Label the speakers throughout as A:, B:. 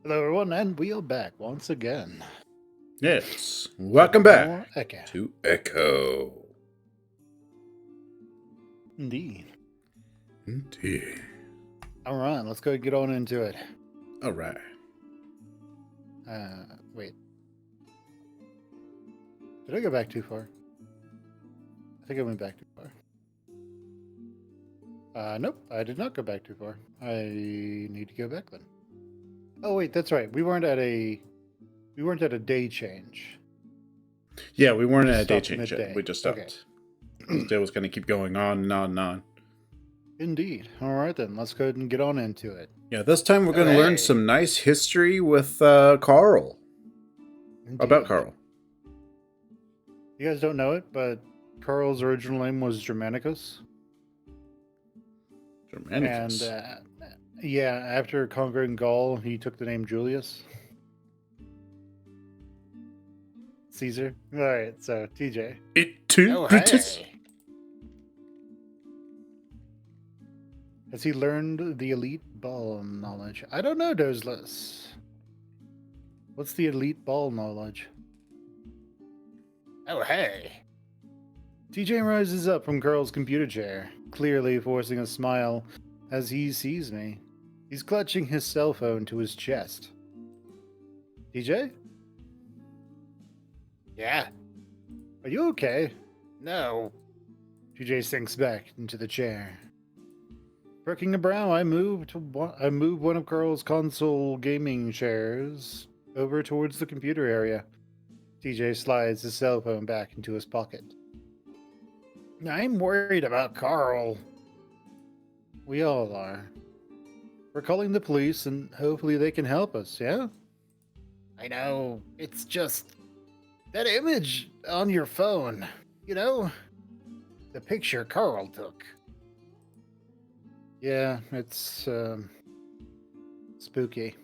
A: Hello, everyone, and we are back once again.
B: Yes. Welcome back
A: More Echo.
B: to Echo.
A: Indeed.
B: Indeed.
A: All right, let's go get on into it.
B: All right.
A: Wait. Did I go back too far? I think I went back too far. Nope, I did not go back too far. I need to go back then. Oh wait, that's right. We weren't at a day change.
B: Yeah, we weren't
A: We
B: at a
A: just
B: day
A: stopped
B: change yet.
A: midday.
B: We just
A: Okay.
B: stopped. The day was going to keep going on and on and on.
A: Indeed. All right then, let's go ahead and get on into it.
B: Yeah, this time we're going to learn some nice history with Carl.
A: Indeed.
B: About Carl.
A: You guys don't know it, but Carl's original name was Germanicus.
B: Germanicus.
A: And yeah, after conquering Gaul, he took the name Julius Caesar. All right, so TJ.
B: It too, Brutus.
A: Hey. Has he learned the elite ball knowledge? I don't know, Dozless. What's the elite ball knowledge? Oh, hey. TJ rises up from Carl's computer chair, clearly forcing a smile as he sees me. He's clutching his cell phone to his chest. TJ? Yeah. Are you okay? No. TJ sinks back into the chair. Perking a brow, I move one of Carl's console gaming chairs over towards the computer area. TJ slides his cell phone back into his pocket. I'm worried about Carl. We all are. We're calling the police and hopefully they can help us, yeah? I know. It's just that image on your phone, you know? The picture Carl took. Yeah, it's spooky.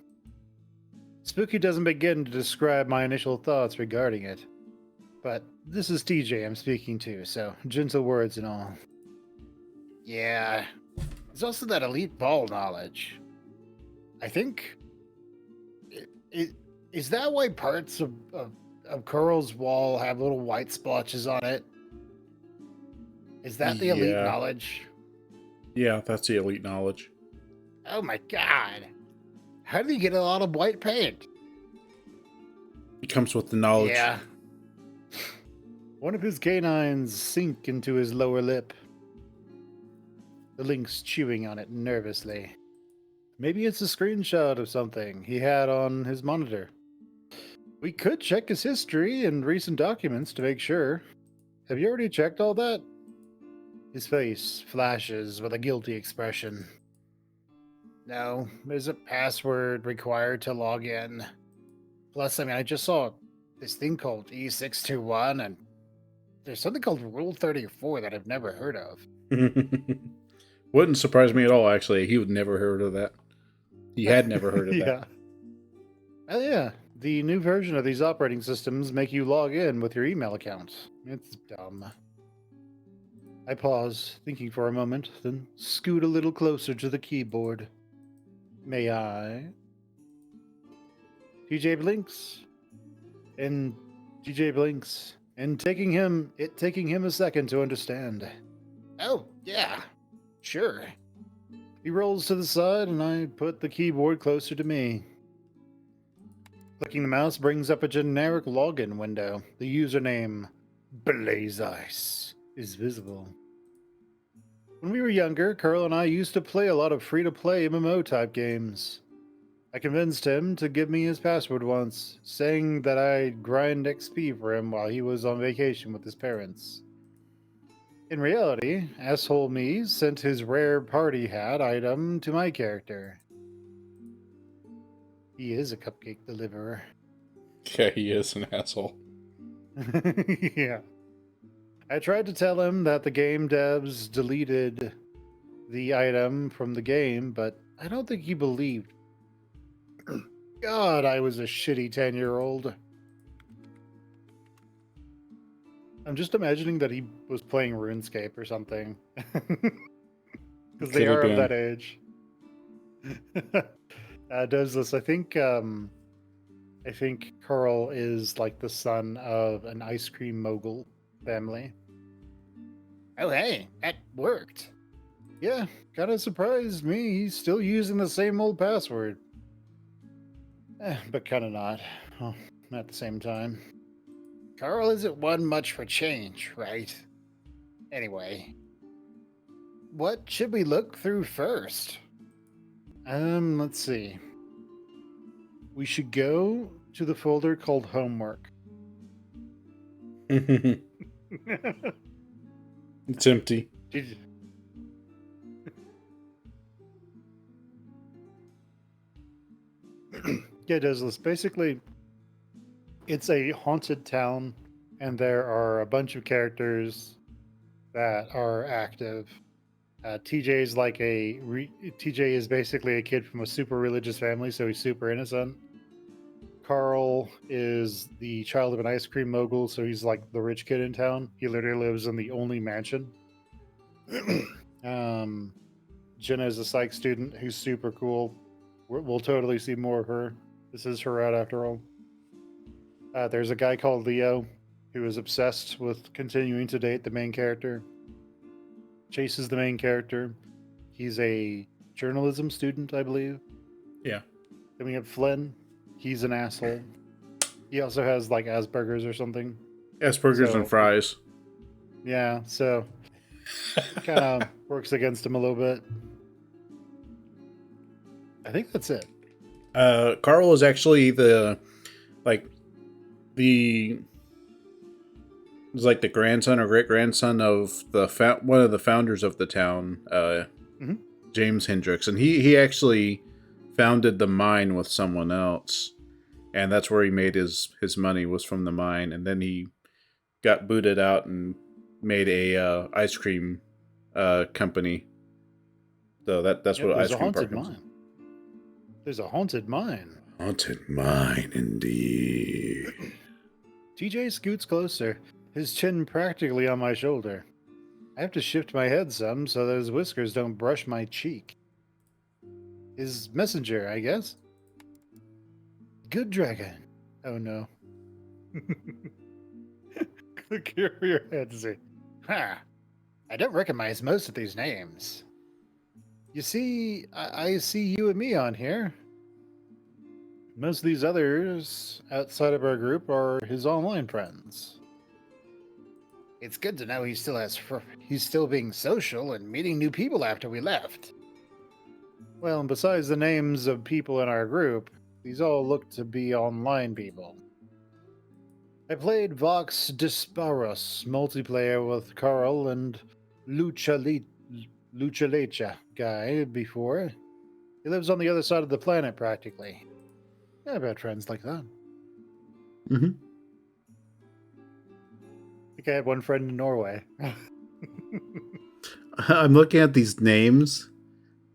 A: Spooky doesn't begin to describe my initial thoughts regarding it. But this is TJ I'm speaking to, so gentle words and all. Yeah. There's also that elite ball knowledge. I think... Is that why parts of Carl's wall have little white splotches on it? Is that the elite knowledge?
B: Yeah, that's the elite knowledge.
A: Oh my god. How did he get a lot of white paint?
B: It comes with the knowledge.
A: Yeah. One of his canines sink into his lower lip. The link's chewing on it nervously. Maybe it's a screenshot of something he had on his monitor. We could check his history and recent documents to make sure. Have you already checked all that? His face flashes with a guilty expression. No, there's a password required to log in. Plus, I just saw this thing called E621, and there's something called Rule 34 that I've never heard of.
B: Wouldn't surprise me at all, actually. He would never heard of that. He had never heard of that.
A: Oh, yeah. The new version of these operating systems make you log in with your email account. It's dumb. I pause, thinking for a moment, then scoot a little closer to the keyboard. May I? TJ blinks. And TJ blinks. And taking him a second to understand. Oh, yeah. Sure. He rolls to the side and I put the keyboard closer to me. Clicking the mouse brings up a generic login window. The username, Blaze Ice, is visible. When we were younger, Carl and I used to play a lot of free-to-play MMO-type games. I convinced him to give me his password once, saying that I'd grind XP for him while he was on vacation with his parents. In reality, asshole me sent his rare party hat item to my character. He is a cupcake deliverer.
B: Yeah, he is an asshole.
A: Yeah. I tried to tell him that the game devs deleted the item from the game, but I don't think he believed. God, I was a shitty 10-year-old. I'm just imagining that he was playing RuneScape or something. Because they are of that age. Does this? I think Carl is like the son of an ice cream mogul family. Oh, hey, that worked. Yeah, kind of surprised me. He's still using the same old password. But kind of not. Oh, at the same time. Carl isn't one much for change, right? Anyway, what should we look through first? Let's see. We should go to the folder called homework.
B: It's empty.
A: Yeah, Douglas. Basically, it's a haunted town, and there are a bunch of characters that are active. TJ is TJ is basically a kid from a super religious family, so he's super innocent. Carl is the child of an ice cream mogul, so he's like the rich kid in town. He literally lives in the only mansion. Jenna is a psych student who's super cool. We'll totally see more of her. This is her out after all. There's a guy called Leo who is obsessed with continuing to date the main character. Chase is the main character. He's a journalism student, I believe.
B: Yeah.
A: Then we have Flynn. He's an asshole. He also has like Asperger's or something.
B: Asperger's and fries.
A: Yeah, so kind of works against him a little bit. I think that's it.
B: Carl is actually the grandson or great grandson of one of the founders of the town, James Hendricks, and he actually founded the mine with someone else, and that's where he made his money, was from the mine, and then he got booted out and made a ice cream company. So that's what ice cream park is.
A: There's a haunted mine.
B: Haunted mine, indeed.
A: TJ scoots closer, his chin practically on my shoulder. I have to shift my head some so those whiskers don't brush my cheek. His messenger, I guess. Good dragon. Oh no. Click here for your head, see. Ha! I don't recognize most of these names. You see, I see you and me on here. Most of these others outside of our group are his online friends. It's good to know he's still being social and meeting new people after we left. Well, and besides the names of people in our group, these all look to be online people. I played Vox Disparos multiplayer with Carl and Lucha Lecha guy before. He lives on the other side of the planet practically. Yeah, I've had friends like that.
B: Mm-hmm.
A: I think I had one friend in Norway.
B: I'm looking at these names.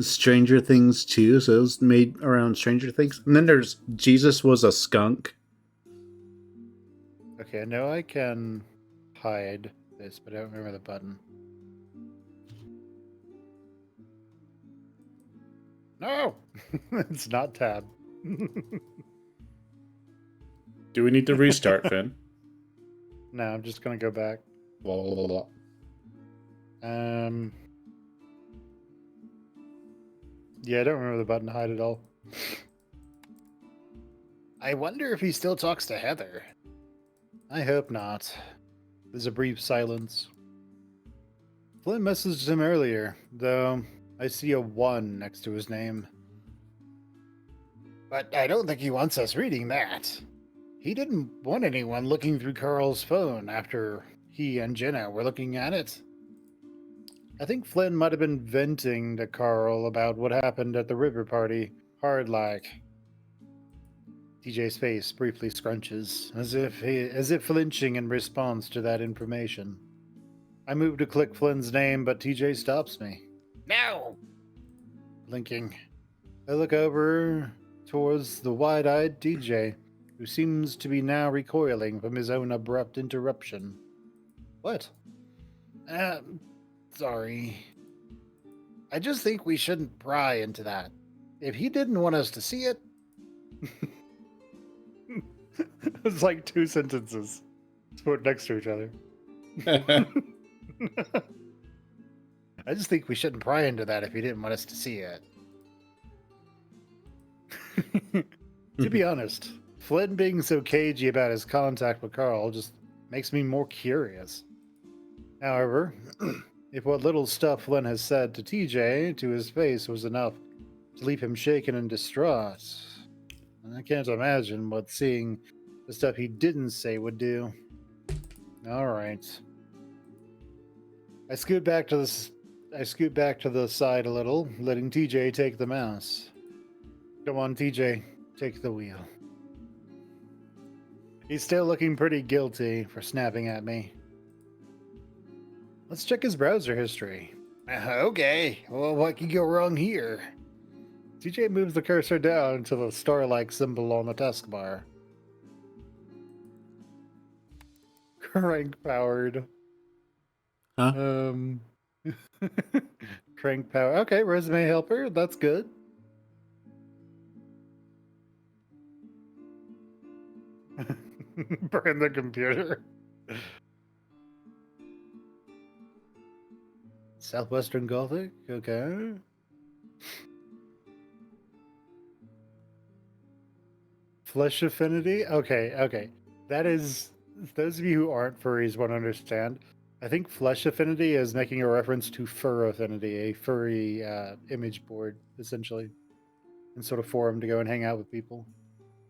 B: Stranger Things 2, so it was made around Stranger Things. And then there's Jesus was a skunk.
A: Okay, I know I can hide this, but I don't remember the button. No! It's not tab.
B: Do we need to restart, Finn?
A: No, I'm just gonna go back.
B: Blah, blah, blah, blah.
A: Yeah, I don't remember the button to hide at all. I wonder if he still talks to Heather. I hope not. There's a brief silence. Flynn messaged him earlier, though I see a 1 next to his name. But I don't think he wants us reading that. He didn't want anyone looking through Carl's phone after he and Jenna were looking at it. I think Flynn might have been venting to Carl about what happened at the river party, hard like. TJ's face briefly scrunches, as if flinching in response to that information. I move to click Flynn's name, but TJ stops me. No! Blinking. I look over towards the wide-eyed TJ, who seems to be now recoiling from his own abrupt interruption. What? Sorry. I just think we shouldn't pry into that. if he didn't want us to see it, it's like two sentences put next to each other. I just think we shouldn't pry into that if he didn't want us to see it. To be honest, Flynn being so cagey about his contact with Carl just makes me more curious. However, if what little stuff Flynn has said to TJ to his face was enough to leave him shaken and distraught, I can't imagine what seeing the stuff he didn't say would do. All right. I scoot back to the side a little, letting TJ take the mouse. Come on, TJ, take the wheel. He's still looking pretty guilty for snapping at me. Let's check his browser history. Okay, well, what could go wrong here? TJ moves the cursor down to the star-like symbol on the taskbar. Crank-powered.
B: Huh?
A: Crank power. Okay, resume helper. That's good. Burn the computer. Southwestern Gothic. Okay. Flesh affinity. Okay. That is, those of you who aren't furries won't understand. I think flesh affinity is making a reference to fur affinity, a furry image board, essentially, and sort of forum to go and hang out with people.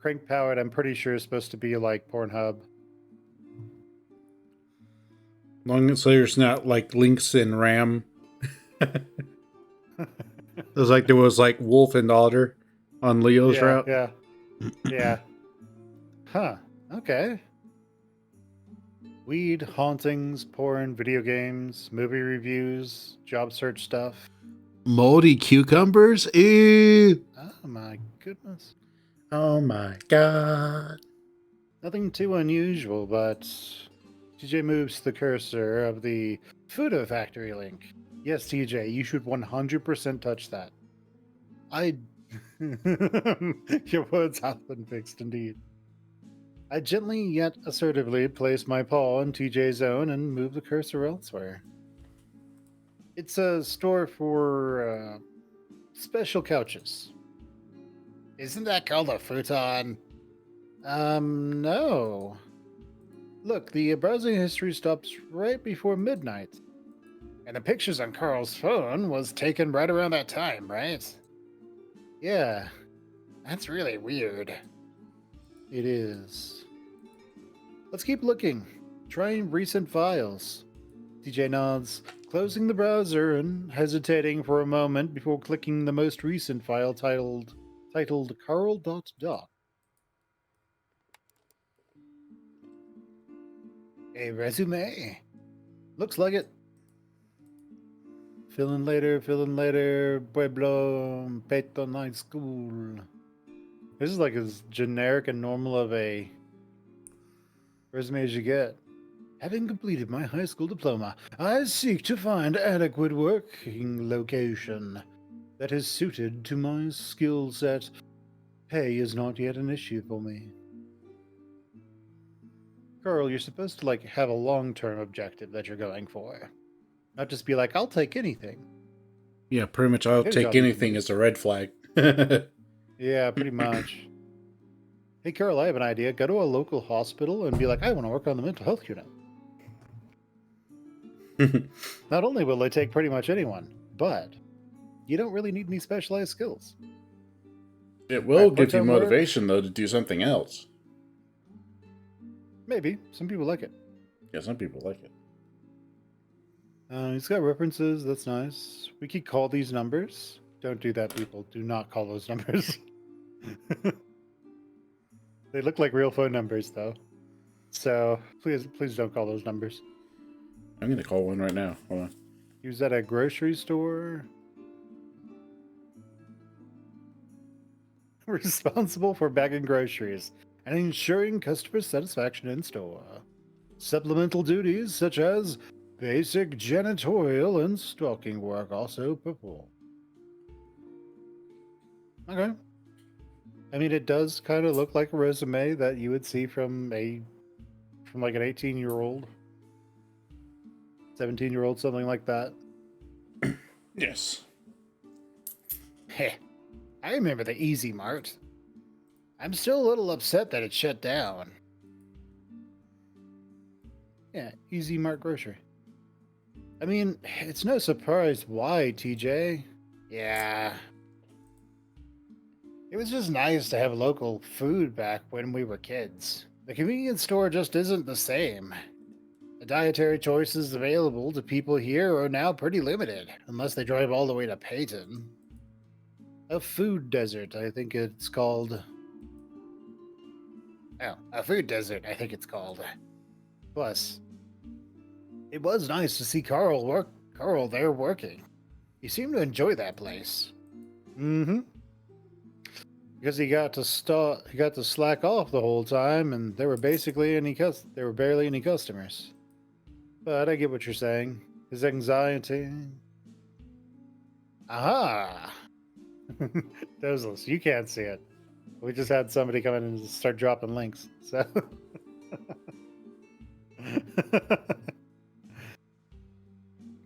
A: Crank powered, I'm pretty sure, is supposed to be like Pornhub.
B: Long as there's not like links in RAM. It was like there was like wolf and otter on Leo's route.
A: Yeah. Huh. Okay. Weed, hauntings, porn, video games, movie reviews, job search stuff.
B: Moldy cucumbers? Ew.
A: Oh my goodness.
B: Oh my god.
A: Nothing too unusual, but TJ moves the cursor of the Fuda Factory link. Yes, TJ, you should 100% touch that. Your words have been fixed indeed. I gently yet assertively place my paw on TJ's own and move the cursor elsewhere. It's a store for special couches. Isn't that called a futon? No. Look, the browsing history stops right before midnight. And the pictures on Carl's phone was taken right around that time, right? Yeah. That's really weird. It is. Let's keep looking. Trying recent files. TJ nods, closing the browser and hesitating for a moment before clicking the most recent file titled Carl.doc. A resume. Looks like it. Fill in later, Pueblo, Peyton High School. This is like as generic and normal of a resume as you get. Having completed my high school diploma, I seek to find adequate working location that is suited to my skill set. Pay is not yet an issue for me. Carl, you're supposed to have a long-term objective that you're going for. Not just be like, I'll take anything.
B: Yeah, pretty much I'll take anything as a red flag.
A: Yeah, pretty much. Hey, Carol, I have an idea. Go to a local hospital and be like, I want to work on the mental health unit. Not only will they take pretty much anyone, but you don't really need any specialized skills.
B: It will give you motivation, though, to do something else.
A: Maybe. Some people like it.
B: Yeah, some people like it.
A: He's got references. That's nice. We could call these numbers. Don't do that, people. Do not call those numbers. They look like real phone numbers, though. So please don't call those numbers.
B: I'm going to call one right now. Hold on.
A: He was at a grocery store. Responsible for bagging groceries and ensuring customer satisfaction in store. Supplemental duties such as basic janitorial and stocking work also performed. Okay. I mean, it does kind of look like a resume that you would see from like an 18-year-old, 17-year-old, something like that.
B: Yes.
A: Heh. I remember the Easy Mart. I'm still a little upset that it shut down. Yeah, Easy Mart Grocery. I mean, it's no surprise why, TJ. Yeah. It was just nice to have local food back when we were kids. The convenience store just isn't the same. The dietary choices available to people here are now pretty limited, unless they drive all the way to Peyton. A food desert, I think it's called. Oh, a food desert, I think it's called. Plus, it was nice to see Carl there working. He seemed to enjoy that place. Mm-hmm. Because he got to slack off the whole time, and there were barely any customers. But I get what you're saying. His anxiety. Aha! Dozless, you can't see it. We just had somebody come in and start dropping links. So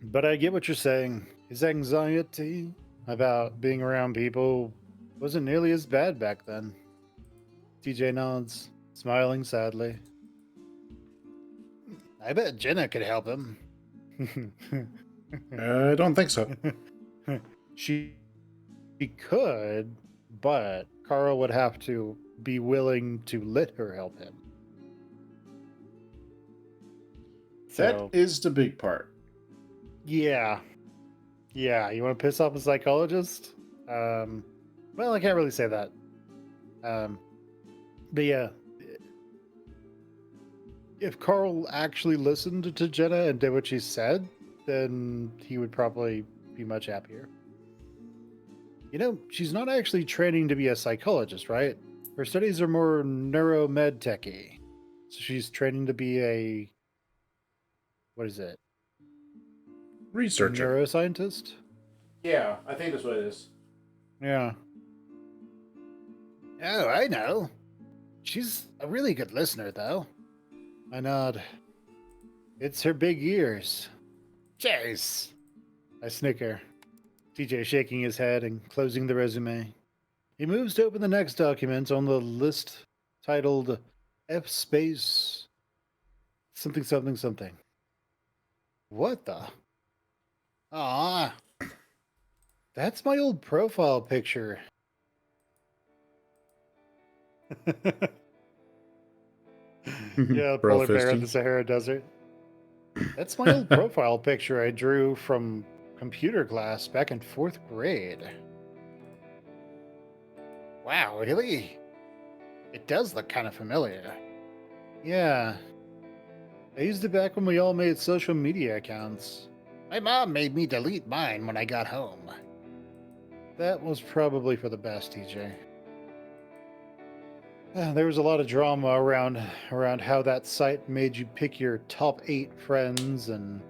A: but I get what you're saying. His anxiety about being around people wasn't nearly as bad back then. TJ nods, smiling sadly. I bet Jenna could help him.
B: I don't think so.
A: She could, but Carl would have to be willing to let her help him.
B: That is the big part.
A: Yeah. Yeah, you want to piss off a psychologist? Well, I can't really say that. But yeah, if Carl actually listened to Jenna and did what she said, then he would probably be much happier. You know, she's not actually training to be a psychologist, right? Her studies are more neuromed techy. So she's training to be what is it?
B: Researcher.
A: Neuroscientist?
B: Yeah, I think that's what it is.
A: Yeah. Oh, I know. She's a really good listener, though. I nod. It's her big ears. Jeez. I snicker. TJ shaking his head and closing the resume. He moves to open the next document on the list titled F space something something something. What the? Ah, that's my old profile picture. Yeah, polar bear in the Sahara Desert. That's my old profile picture I drew from computer class back in 4th grade. Wow, really? It does look kind of familiar. Yeah. I used it back when we all made social media accounts. My mom made me delete mine when I got home. That was probably for the best, TJ. There was a lot of drama around how that site made you pick your top 8 friends and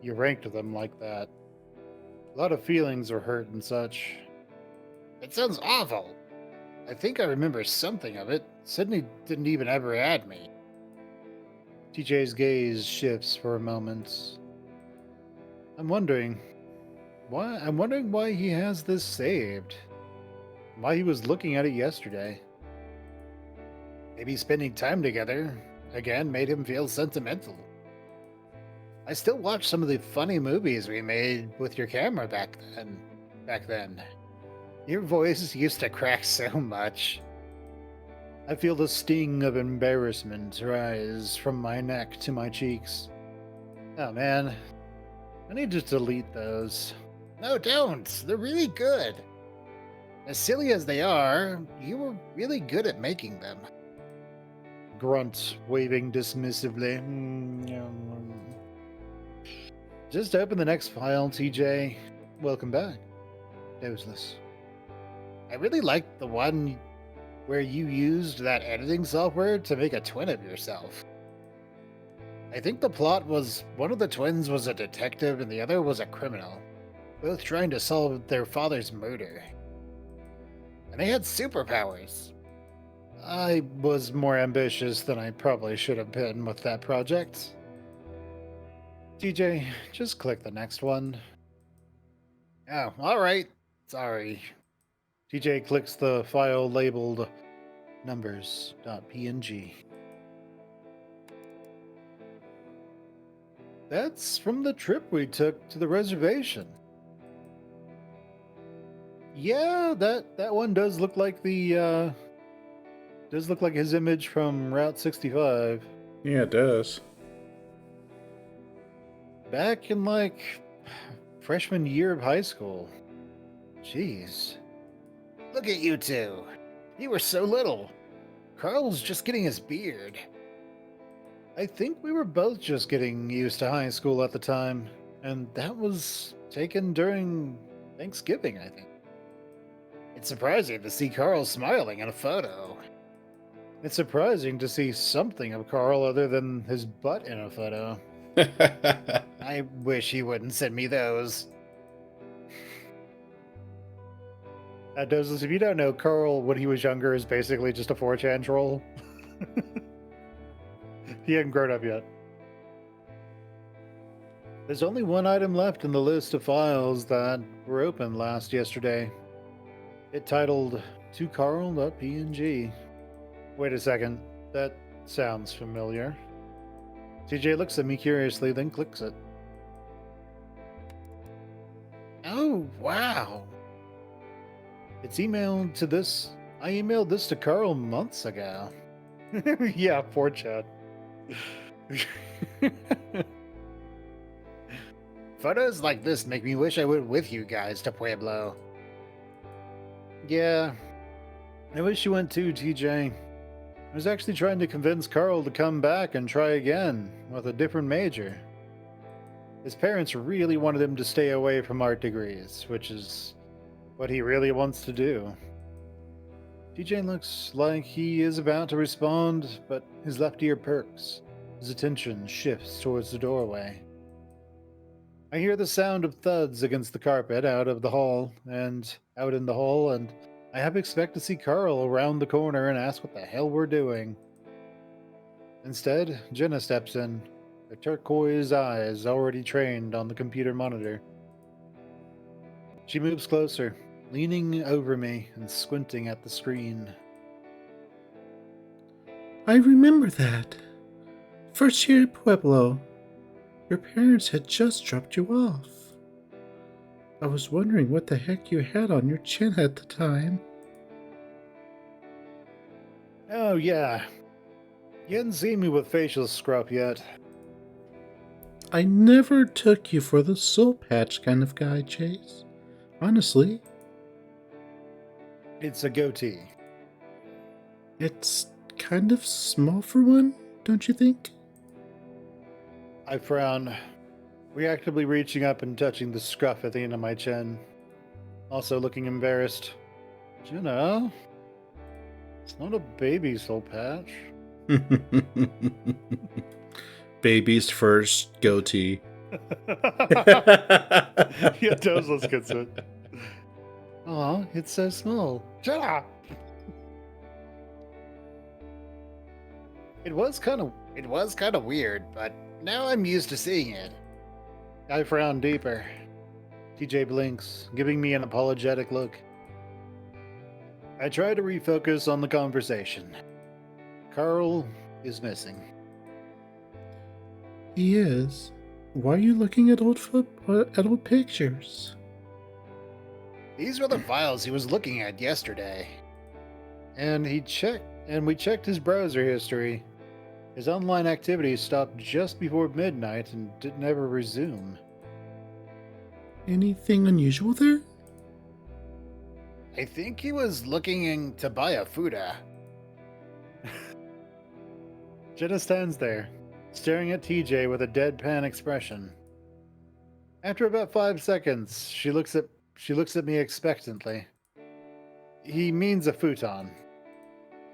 A: you ranked them like that. A lot of feelings were hurt and such. It sounds awful. I think I remember something of it. Sydney didn't even ever add me. TJ's gaze shifts for a moment. I'm wondering why he has this saved. Why he was looking at it yesterday. Maybe spending time together again made him feel sentimental. I still watch some of the funny movies we made with your camera back then. Your voice used to crack so much. I feel the sting of embarrassment rise from my neck to my cheeks. Oh man, I need to delete those. No, don't. They're really good. As silly as they are, you were really good at making them. Grunt, waving dismissively. Just open the next file, TJ. Welcome back. Dozeless. I really liked the one where you used that editing software to make a twin of yourself. I think the plot was one of the twins was a detective and the other was a criminal, both trying to solve their father's murder.
C: and they had superpowers.
A: I was more ambitious than I probably should have been with that project. TJ, just click the next one.
C: Oh, all right. Sorry.
A: TJ clicks the file labeled numbers.png. That's from the trip we took to the reservation. Yeah, that one does look like his image from Route 65.
B: Yeah, it does.
A: Back in like freshman year of high school. Jeez.
C: Look at you two. You were so little. Carl's just getting his beard.
A: I think we were both just getting used to high school at the time, and that was taken during Thanksgiving, I think.
C: It's surprising to see Carl smiling in a photo.
A: It's surprising to see something of Carl other than his butt in a photo.
C: I wish he wouldn't send me those.
A: Dozens, if you don't know, Carl, when he was younger, is basically just a 4chan troll. He hadn't grown up yet. There's only one item left in the list of files that were opened yesterday. It titled To Carl.png. Wait a second, that sounds familiar. TJ looks at me curiously, then clicks it.
C: Oh, wow.
A: It's emailed to this. I emailed this to Carl months ago. Yeah, poor Chad.
C: Photos like this make me wish I went with you guys to Pueblo.
A: Yeah, I wish you went too, TJ. I was actually trying to convince Carl to come back and try again with a different major. His parents really wanted him to stay away from art degrees, which is what he really wants to do. TJ looks like he is about to respond, but his left ear perks. His attention shifts towards the doorway. I hear the sound of thuds against the carpet out in the hall, and I half expect to see Carl around the corner and ask what the hell we're doing. Instead, Jenna steps in, her turquoise eyes already trained on the computer monitor. She moves closer, leaning over me and squinting at the screen.
B: I remember that. First year at Pueblo. Your parents had just dropped you off. I was wondering what the heck you had on your chin at the time.
A: Oh, yeah. You hadn't seen me with facial scrub yet.
B: I never took you for the soul patch kind of guy, Chase. Honestly.
A: It's a goatee.
B: It's kind of small for one, don't you think?
A: I frown, reactively reaching up and touching the scruff at the end of my chin. Also looking embarrassed. Jenna, it's not a baby soul patch.
B: Baby's first goatee.
A: Yeah, Dozless gets it. Aw, it's so small. Jenna!
C: It was kind of weird, but now I'm used to seeing it.
A: I frown deeper. TJ blinks, giving me an apologetic look. I try to refocus on the conversation. Carl is missing.
B: He is. Why are you looking at old pictures?
C: These were the files he was looking at yesterday.
A: And we checked his browser history. His online activity stopped just before midnight and didn't ever resume.
B: Anything unusual there?
C: I think he was looking to buy a Fuda.
A: Jenna stands there, staring at TJ with a deadpan expression. After about 5 seconds, she looks at me expectantly. He means a futon.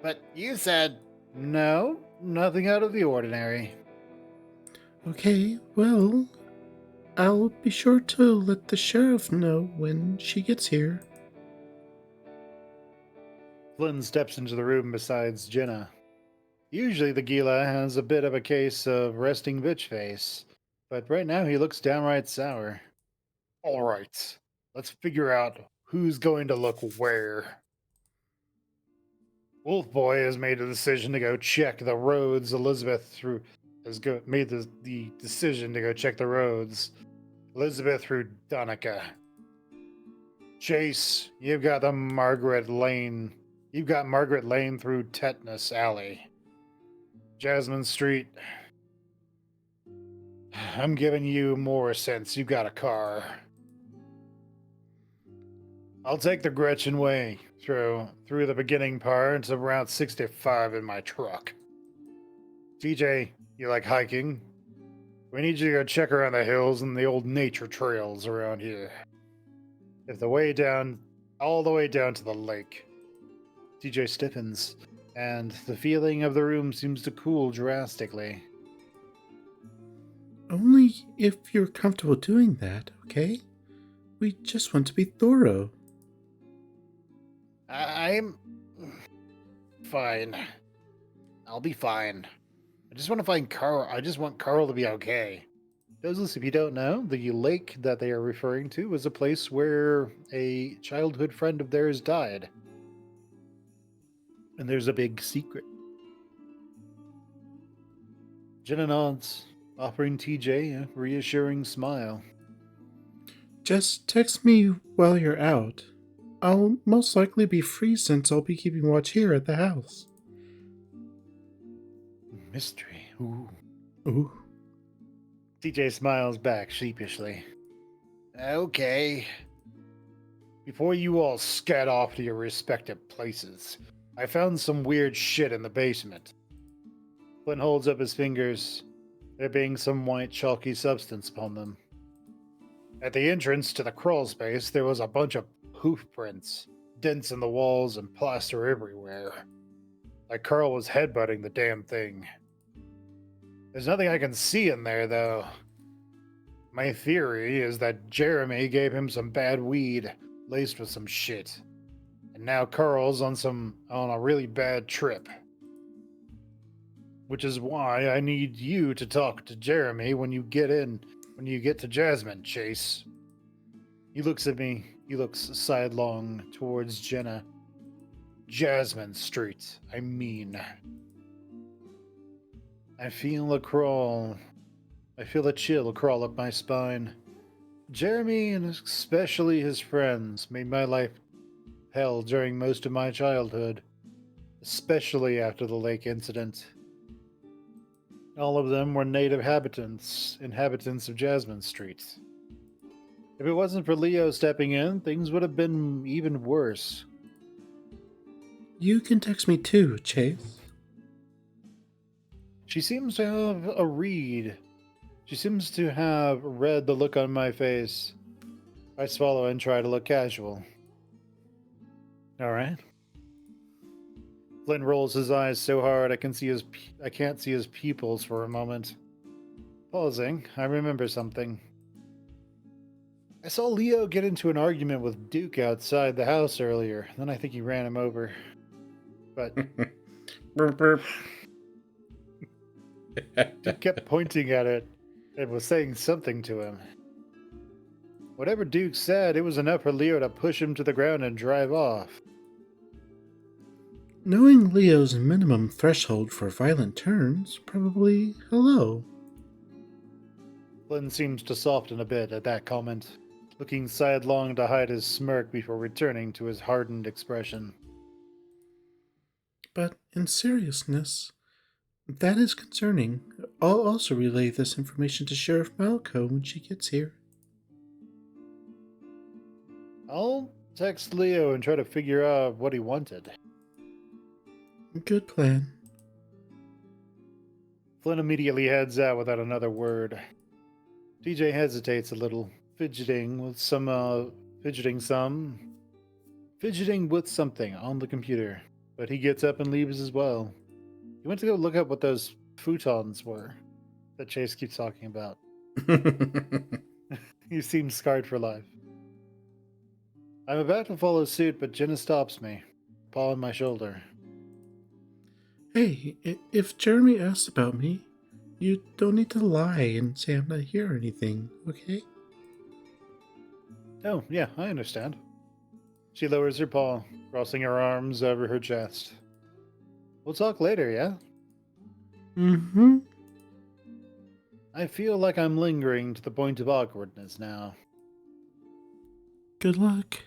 C: But you said...
A: No, nothing out of the ordinary.
B: Okay, well, I'll be sure to let the sheriff know when she gets here.
A: Flynn steps into the room besides Jenna. Usually the Gila has a bit of a case of resting bitch face, but right now he looks downright sour. All right, let's figure out who's going to look where. Wolf Boy has made a decision to go check the roads. Elizabeth through made the decision to go check the roads. Elizabeth through Donica. Chase, you've got Margaret Lane through Tetanus Alley. Jasmine Street. I'm giving you more since you got a car. I'll take the Gretchen Way through the beginning part of Route 65 in my truck. TJ, you like hiking? We need you to go check around the hills and the old nature trails around here. If the way down, all the way down to the lake. TJ stiffens, and the feeling of the room seems to cool drastically.
B: Only if you're comfortable doing that, okay? We just want to be thorough.
C: I'm fine. I'll be fine. I just want to find Carl. I just want Carl to be okay.
A: Those, if you don't know, the lake that they are referring to is a place where a childhood friend of theirs died. And there's a big secret. Jenna nods, offering TJ a reassuring smile.
B: Just text me while you're out. I'll most likely be free since I'll be keeping watch here at the house.
A: Mystery. Ooh.
B: Ooh.
A: TJ smiles back sheepishly.
C: Okay.
A: Before you all scat off to your respective places, I found some weird shit in the basement. Flynn holds up his fingers, there being some white chalky substance upon them. At the entrance to the crawl space, there was a bunch of hoof prints, dents in the walls, and plaster everywhere. Like Carl was headbutting the damn thing. There's nothing I can see in there, though. My theory is that Jeremy gave him some bad weed, laced with some shit. And now Carl's on a really bad trip. Which is why I need you to talk to Jeremy when you get to Jasmine, Chase. He looks at me. He looks sidelong towards Jenna. Jasmine Street, I mean. I feel a chill crawl up my spine. Jeremy, and especially his friends, made my life hell during most of my childhood, especially after the lake incident. All of them were native inhabitants of Jasmine Street. If it wasn't for Leo stepping in, things would have been even worse.
B: You can text me too, Chase.
A: She seems to have She seems to have read the look on my face. I swallow and try to look casual. All right. Flynn rolls his eyes so hard I can't see his pupils for a moment. Pausing, I remember something. I saw Leo get into an argument with Duke outside the house earlier. Then I think he ran him over. But
B: Burp, burp.
A: Duke kept pointing at it and was saying something to him. Whatever Duke said, it was enough for Leo to push him to the ground and drive off.
B: Knowing Leo's minimum threshold for violent turns, probably hello.
A: Flynn seems to soften a bit at that comment, looking sidelong to hide his smirk before returning to his hardened expression.
B: But in seriousness, that is concerning. I'll also relay this information to Sheriff Malco when she gets here.
A: I'll text Leo and try to figure out what he wanted.
B: Good plan.
A: Flynn immediately heads out without another word. TJ hesitates a little, fidgeting with something on the computer, but he gets up and leaves as well. He went to go look up what those futons were that Chase keeps talking about. He seems scarred for life. I'm about to follow suit, but Jenna stops me. paw on my shoulder.
B: Hey, if Jeremy asks about me, you don't need to lie and say I'm not here or anything, okay?
A: Oh, yeah, I understand. She lowers her paw, crossing her arms over her chest. We'll talk later, yeah?
B: Mm-hmm.
A: I feel like I'm lingering to the point of awkwardness now.
B: Good luck.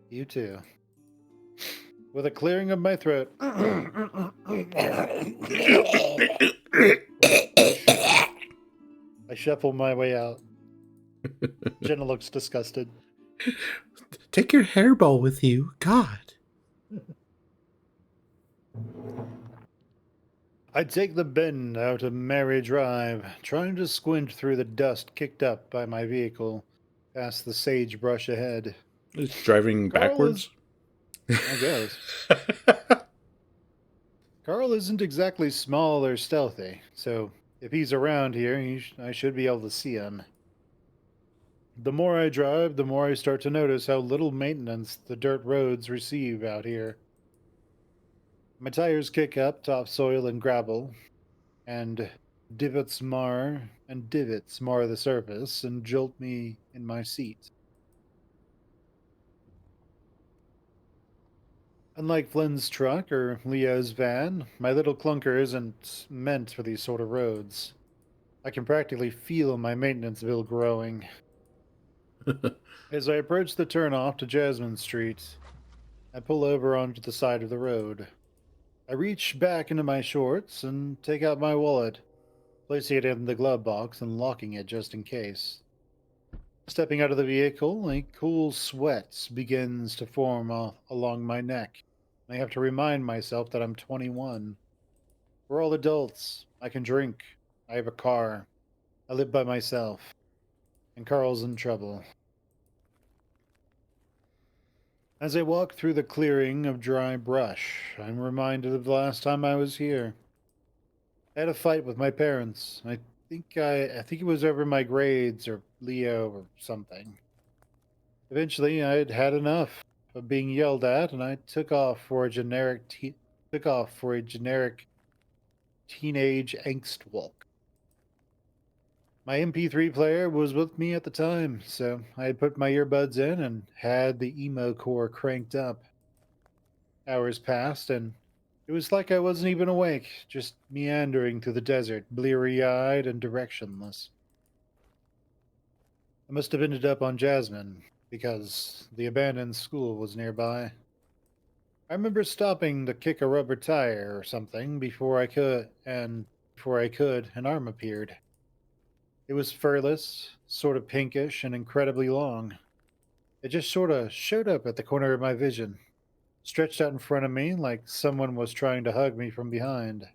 A: You too. With a clearing of my throat, I shuffle my way out. Jenna looks disgusted.
B: Take your hairball with you. God.
A: I take the bend out of Mary Drive, trying to squint through the dust kicked up by my vehicle, past the sagebrush ahead.
B: It's driving
A: Carl is,
B: backwards?
A: I guess. Carl isn't exactly small or stealthy, so if he's around here, I should be able to see him. The more I drive, the more I start to notice how little maintenance the dirt roads receive out here. My tires kick up topsoil and gravel, and divots mar the surface and jolt me in my seat. Unlike Flynn's truck or Leo's van, my little clunker isn't meant for these sort of roads. I can practically feel my maintenance bill growing. As I approach the turnoff to Jasmine Street, I pull over onto the side of the road. I reach back into my shorts and take out my wallet, placing it in the glove box and locking it just in case. Stepping out of the vehicle, a cool sweat begins to form along my neck. I have to remind myself that I'm 21. We're all adults. I can drink. I have a car. I live by myself. And Carl's in trouble. As I walk through the clearing of dry brush, I'm reminded of the last time I was here. I had a fight with my parents. I think it was over my grades or Leo or something. Eventually, I'd had enough of being yelled at, and I took off for a generic teenage angst walk. My MP3 player was with me at the time, so I had put my earbuds in and had the emo core cranked up. Hours passed, and it was like I wasn't even awake, just meandering through the desert, bleary eyed and directionless. I must have ended up on Jasmine, because the abandoned school was nearby. I remember stopping to kick a rubber tire or something before I could, an arm appeared. It was furless, sort of pinkish, and incredibly long. It just sort of showed up at the corner of my vision, stretched out in front of me like someone was trying to hug me from behind.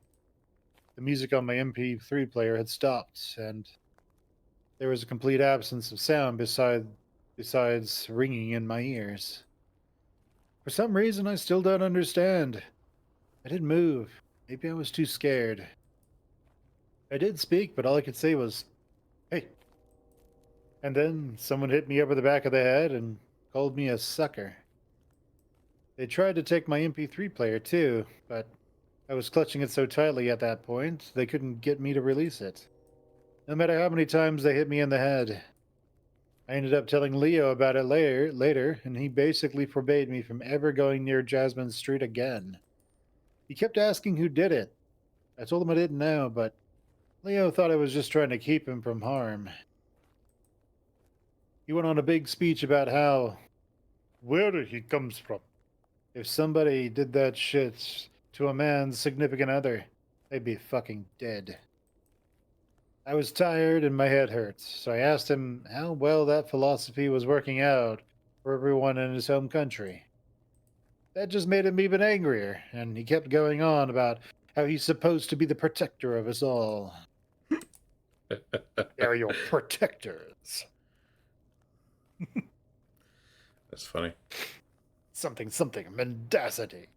A: The music on my MP3 player had stopped, and there was a complete absence of sound besides ringing in my ears. For some reason, I still don't understand. I didn't move. Maybe I was too scared. I did speak, but all I could say was, "Hey." And then someone hit me over the back of the head and called me a sucker. They tried to take my MP3 player too, but I was clutching it so tightly at that point, they couldn't get me to release it. No matter how many times they hit me in the head. I ended up telling Leo about it later, and he basically forbade me from ever going near Jasmine Street again. He kept asking who did it. I told him I didn't know, but Leo thought I was just trying to keep him from harm. He went on a big speech about how where he comes from. If somebody did that shit to a man's significant other, they'd be fucking dead. I was tired and my head hurt, so I asked him how well that philosophy was working out for everyone in his home country. That just made him even angrier, and he kept going on about how he's supposed to be the protector of us all. They're your protectors.
B: That's funny.
A: Something, mendacity.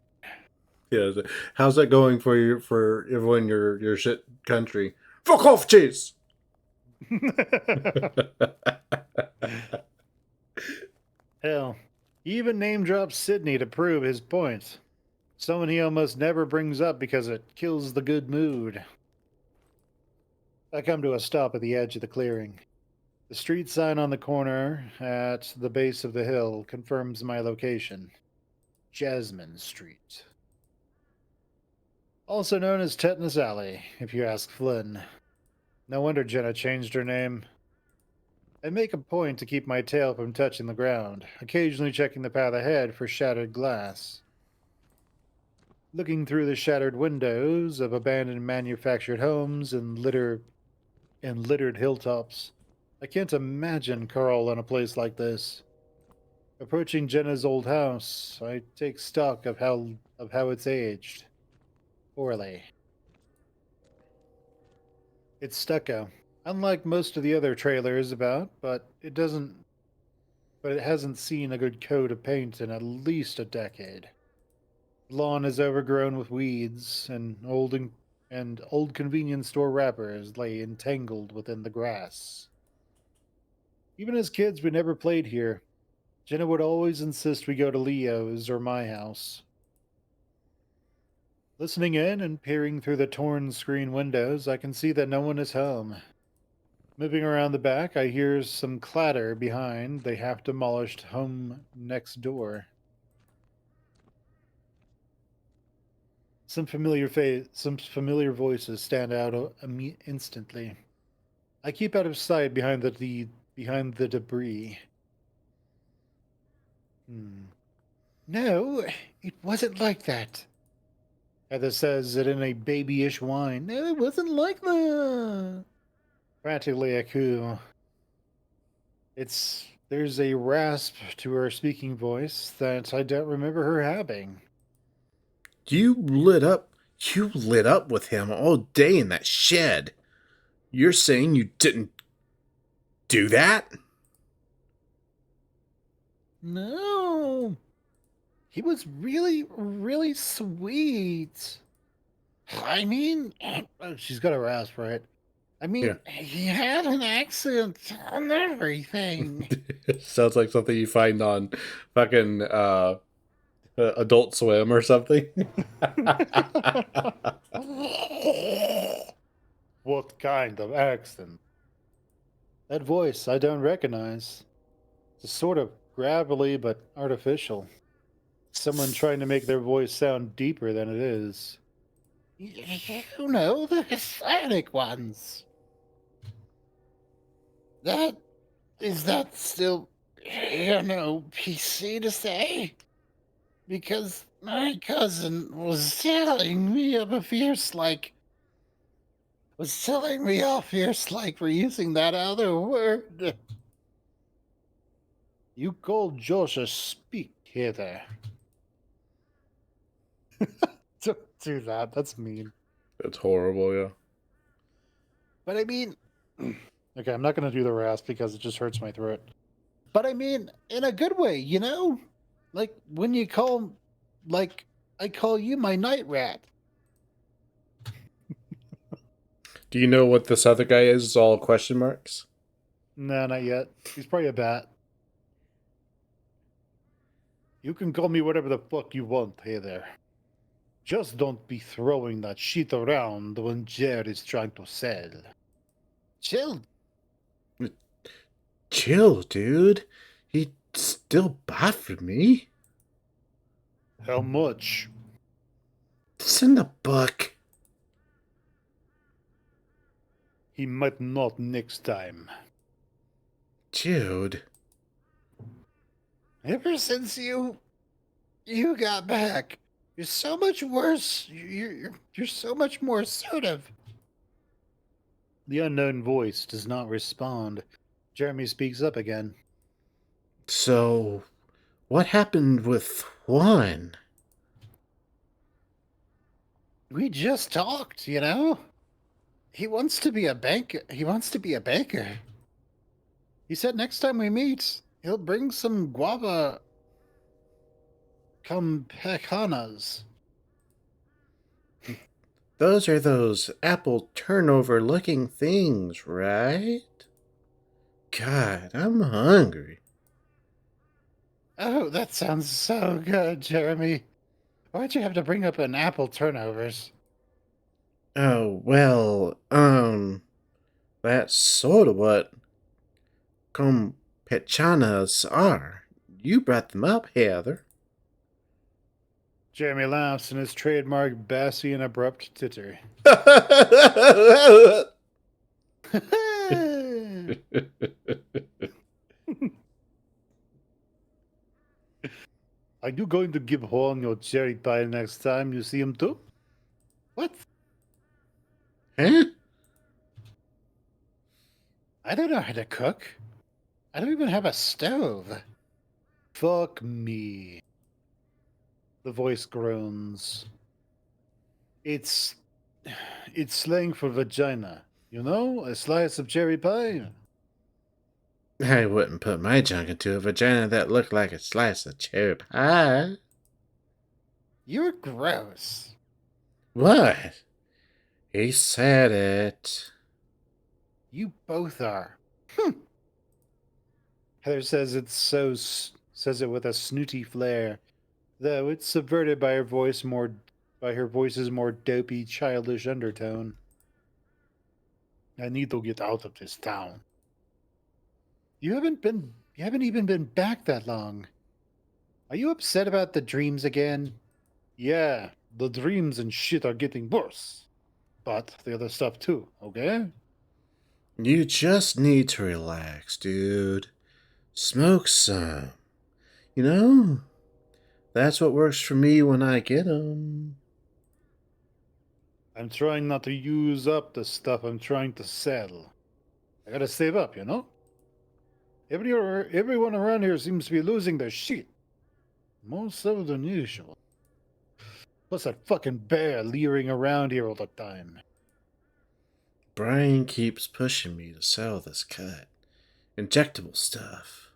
B: Yeah. How's that going for you, for everyone in your shit country? Fuck off, cheese!
A: Hell, He even name drops Sydney to prove his point. Someone he almost never brings up because it kills the good mood. I come to a stop at the edge of the clearing. The street sign on the corner at the base of the hill confirms my location. Jasmine Street. Also known as Tetanus Alley, if you ask Flynn. No wonder Jenna changed her name. I make a point to keep my tail from touching the ground, occasionally checking the path ahead for shattered glass. Looking through the shattered windows of abandoned manufactured homes and littered hilltops, I can't imagine Carl in a place like this. Approaching Jenna's old house, I take stock of how it's aged. Poorly. It's stucco, unlike most of the other trailers about, but it hasn't seen a good coat of paint in at least a decade. The lawn is overgrown with weeds, and old convenience store wrappers lay entangled within the grass. Even as kids, we never played here. Jenna would always insist we go to Leo's or my house. Listening in and peering through the torn screen windows, I can see that no one is home. Moving around the back, I hear some clatter behind the half demolished home next door. Some familiar voices stand out instantly. I keep out of sight behind the debris. No, it wasn't like that. Heather says it in a babyish whine. No, it wasn't like that. Practically a coo. There's a rasp to her speaking voice that I don't remember her having.
B: You lit up with him all day in that shed. You're saying you didn't do that?
A: No. He was really, really sweet. I mean, she's got a rasp, right? I mean,
B: Yeah.
A: he had an accent and everything.
B: Sounds like something you find on fucking Adult Swim or something.
A: What kind of accent? That voice I don't recognize. It's sort of gravelly but artificial. Someone trying to make their voice sound deeper than it is. You know, the Hispanic ones. Is that still, PC to say? Because my cousin was telling me all fierce like for using that other word. You called Josh a speak hither. Don't do that. That's mean.
B: That's horrible, yeah.
A: But I mean, okay, I'm not going to do the rasp because it just hurts my throat. But I mean, in a good way, you know? Like when you call, like, I call you my night rat.
B: Do you know what this other guy is? It's all question marks?
A: No, not yet. He's probably a bat. You can call me whatever the fuck you want, hey there. Just don't be throwing that shit around when Jerry's trying to sell. Chill.
B: Chill, dude. He still bought from me.
A: How much?
B: It's in the book.
A: He might not next time.
B: Dude.
A: Ever since you got back, you're so much worse. You're so much more assertive. The unknown voice does not respond. Jeremy speaks up again.
B: So, what happened with Juan?
A: We just talked, you know? He wants to be a banker. He said next time we meet, he'll bring some guava campechanas.
B: Those are those apple turnover looking things, right? God, I'm hungry.
C: Oh, that sounds so good, Jeremy. Why'd you have to bring up an apple turnovers?
B: Oh, well, that's sort of what campechanas are. You brought them up, Heather.
A: Jeremy laughs in his trademark bassy and abrupt titter. Are you going to give Juan your cherry pie next time you see him too? What?
B: Huh?
C: I don't know how to cook. I don't even have a stove.
A: Fuck me. The voice groans. It's slang for vagina. You know, a slice of cherry pie.
B: I wouldn't put my junk into a vagina that looked like a slice of cherry pie.
C: You're gross.
B: What? He said it.
C: You both are.
A: Heather says says it with a snooty flair, though it's subverted by her voice's more dopey, childish undertone. I need to get out of this town. You haven't even been back that long. Are you upset about the dreams again? Yeah, the dreams and shit are getting worse. But the other stuff too, okay?
B: You just need to relax, dude. Smoke some. You know, that's what works for me when I get 'em.
A: I'm trying not to use up the stuff I'm trying to sell. I gotta save up, you know? Everyone around here seems to be losing their shit. More so than usual. Plus that fucking bear leering around here all the time.
B: Brian keeps pushing me to sell this cut. Injectable stuff.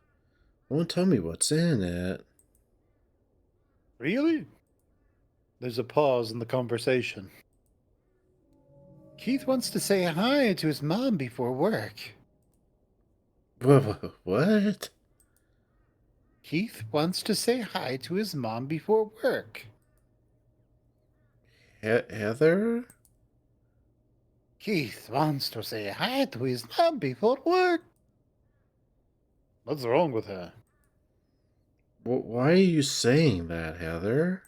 B: Won't tell me what's in it.
A: Really? There's a pause in the conversation.
C: Keith wants to say hi to his mom before work.
B: What?
C: Keith wants to say hi to his mom before work.
B: Heather?
C: Keith wants to say hi to his mom before work.
A: What's wrong with her?
B: Why are you saying that, Heather?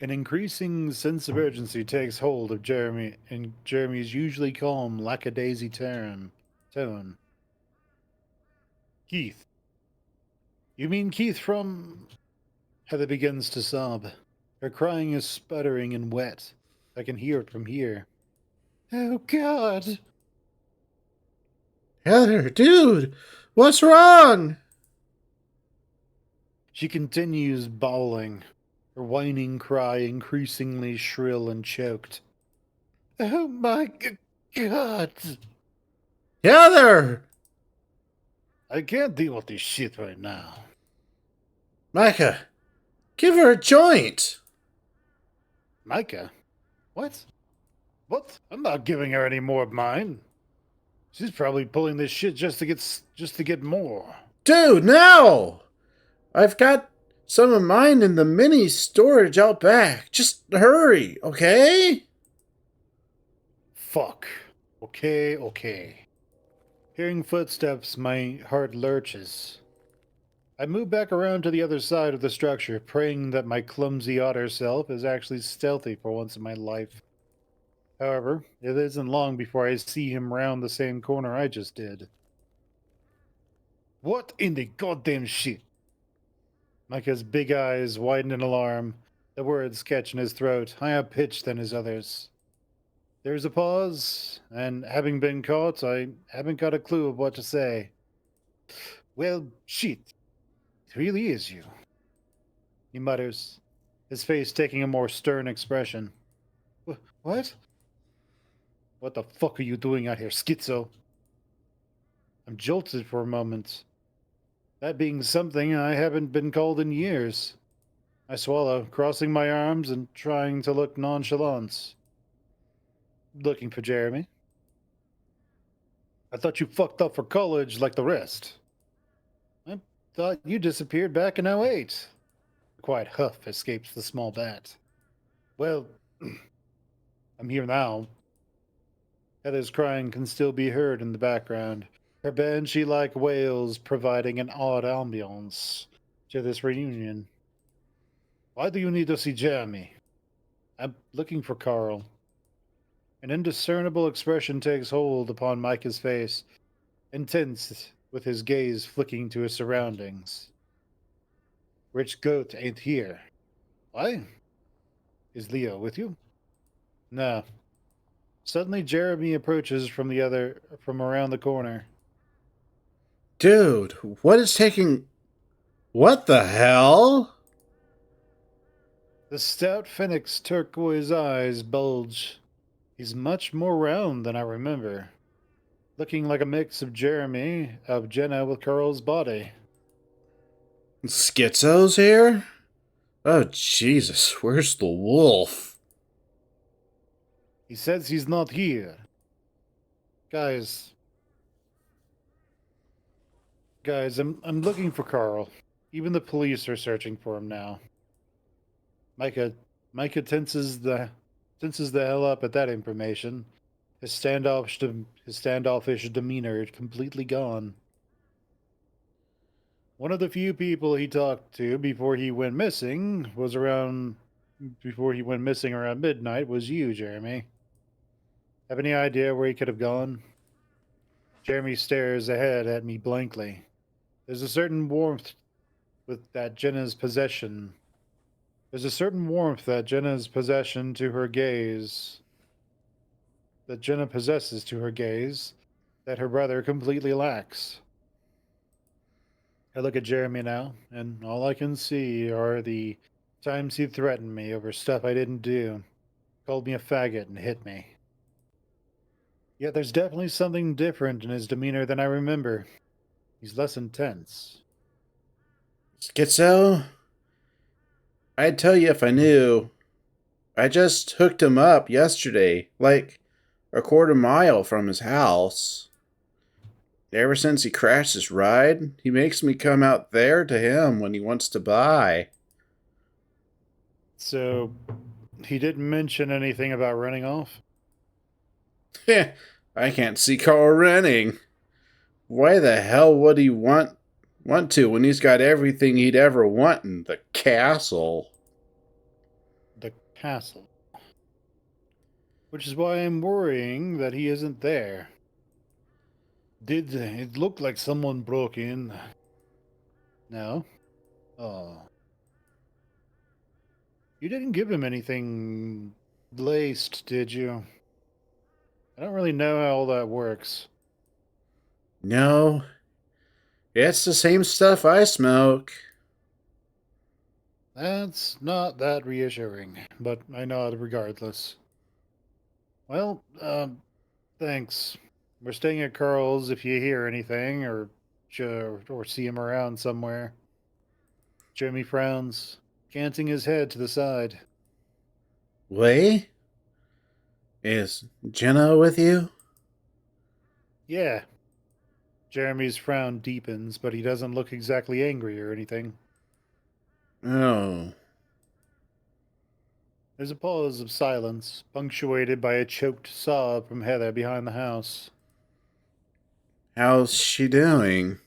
A: An increasing sense of urgency takes hold of Jeremy in Jeremy's usually calm, lackadaisy tone. Keith. You mean Keith from... Heather begins to sob. Her crying is sputtering and wet. I can hear it from here.
C: Oh, God.
B: Heather, dude! What's wrong?
A: She continues bawling, her whining cry increasingly shrill and choked.
C: Oh, my God.
B: Heather!
A: I can't deal with this shit right now.
B: Micah, give her a joint!
A: Micah? What? What? I'm not giving her any more of mine. She's probably pulling this shit just to get more.
B: Dude, now! I've got some of mine in the mini storage out back. Just hurry, okay?
A: Fuck. Okay. Hearing footsteps, my heart lurches. I move back around to the other side of the structure, praying that my clumsy otter self is actually stealthy for once in my life. However, it isn't long before I see him round the same corner I just did. What in the goddamn shit? Micah's big eyes widen in alarm, the words catch in his throat, higher pitched than his others. There's a pause, and having been caught, I haven't got a clue of what to say. Well, shit. It really is you. He mutters, his face taking a more stern expression. What? What the fuck are you doing out here, schizo? I'm jolted for a moment. That being something I haven't been called in years. I swallow, crossing my arms and trying to look nonchalant. Looking for Jeremy. I thought you fucked up for college like the rest. I
C: thought you disappeared back in '08. A quiet huff escapes the small bat. Well, I'm here now. Heather's crying can still be heard in the background, her banshee-like wails providing an odd ambiance to this reunion. Why do you need to see Jeremy? I'm looking for Carl. An indiscernible expression takes hold upon Micah's face, intense with his gaze flicking to his surroundings. Rich Goat ain't here. Why? Is Leo with you? No. Suddenly Jeremy approaches from around the corner.
B: Dude, what is taking... What the hell?
C: The stout Phoenix turquoise eyes bulge. He's much more round than I remember. Looking like a mix of Jenna with Carl's body.
B: Schizo's here? Oh, Jesus, where's the wolf?
C: He says he's not here. Guys, I'm looking for Carl. Even the police are searching for him now. Micah tenses the hell up at that information. His standoffish demeanor completely gone. One of the few people he talked to before he went missing around midnight was you, Jeremy. Have any idea where he could have gone? Jeremy stares ahead at me blankly. There's a certain warmth that Jenna's possession to her gaze. That Jenna possesses to her gaze that her brother completely lacks. I look at Jeremy now, and all I can see are the times he threatened me over stuff I didn't do, called me a faggot, and hit me. Yet there's definitely something different in his demeanor than I remember. He's less intense.
B: Schizo? I'd tell you if I knew. I just hooked him up yesterday, like a quarter mile from his house. Ever since he crashed his ride, he makes me come out there to him when he wants to buy.
C: So, he didn't mention anything about running off?
B: Heh, I can't see Carl running. Why the hell would he want to when he's got everything he'd ever want in the castle?
C: The castle. Which is why I'm worrying that he isn't there. Did it look like someone broke in? No? Oh. You didn't give him anything laced, did you? I don't really know how all that works.
B: No. It's the same stuff I smoke.
C: That's not that reassuring, but I nod regardless. Well, thanks. We're staying at Carl's if you hear anything or see him around somewhere. Jeremy frowns, canting his head to the side.
B: Way? Is Jenna with you?
C: Yeah. Jeremy's frown deepens, but he doesn't look exactly angry or anything.
B: Oh.
C: There's a pause of silence, punctuated by a choked sob from Heather behind the house.
B: How's she doing?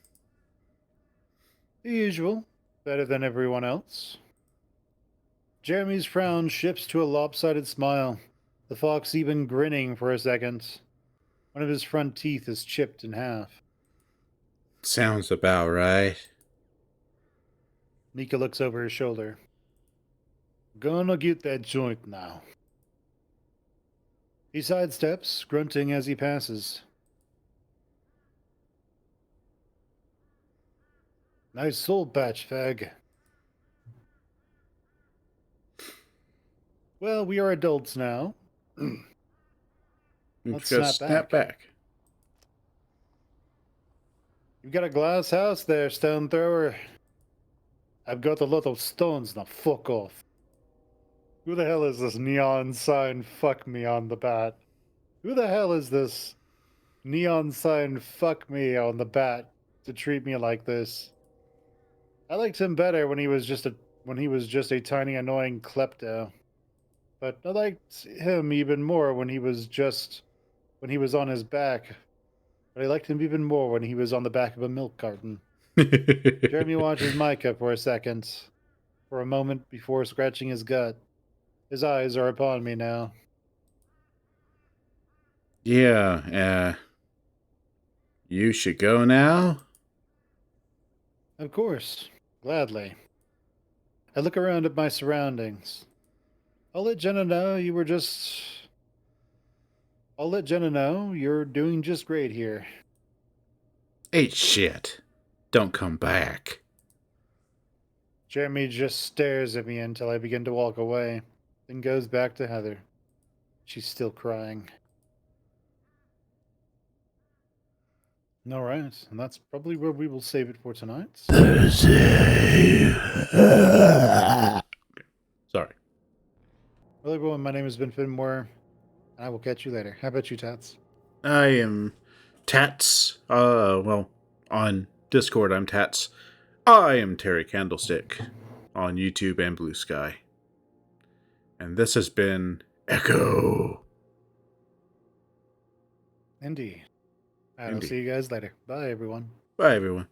C: The usual. Better than everyone else. Jeremy's frown shifts to a lopsided smile, the fox even grinning for a second. One of his front teeth is chipped in half.
B: Sounds about right.
C: Mika looks over his shoulder. Gonna get that joint now. He sidesteps, grunting as he passes. Nice soul patch, fag. Well, we are adults now.
B: Let's
C: Snap
B: snap back.
C: You've got a glass house there, stone thrower. I've got a lot of stones, now fuck off. Who the hell is this neon sign fuck me on the bat? Who the hell is this neon sign fuck me on the bat to treat me like this? I liked him better when he was just a tiny annoying klepto. But I liked him even more when he was on his back. But I liked him even more when he was on the back of a milk carton. Jeremy watches Micah for a second, for a moment before scratching his gut. His eyes are upon me now.
B: Yeah, you should go now?
C: Of course, gladly. I look around at my surroundings. I'll let Jenna know you're doing just great here.
B: Eat shit. Don't come back.
C: Jeremy just stares at me until I begin to walk away, then goes back to Heather. She's still crying. All right, and that's probably where we will save it for tonight.
B: Sorry.
C: Well, everyone, my name has been Finmore, and I will catch you later. How about you, Tats?
B: I am Tats. Well, on Discord, I'm Tats. I am Terry Candlestick on YouTube and Blue Sky. And this has been Echo.
C: Indeed. All right, I'll
B: Indeed.
C: see you guys later. Bye, everyone.
B: Bye, everyone.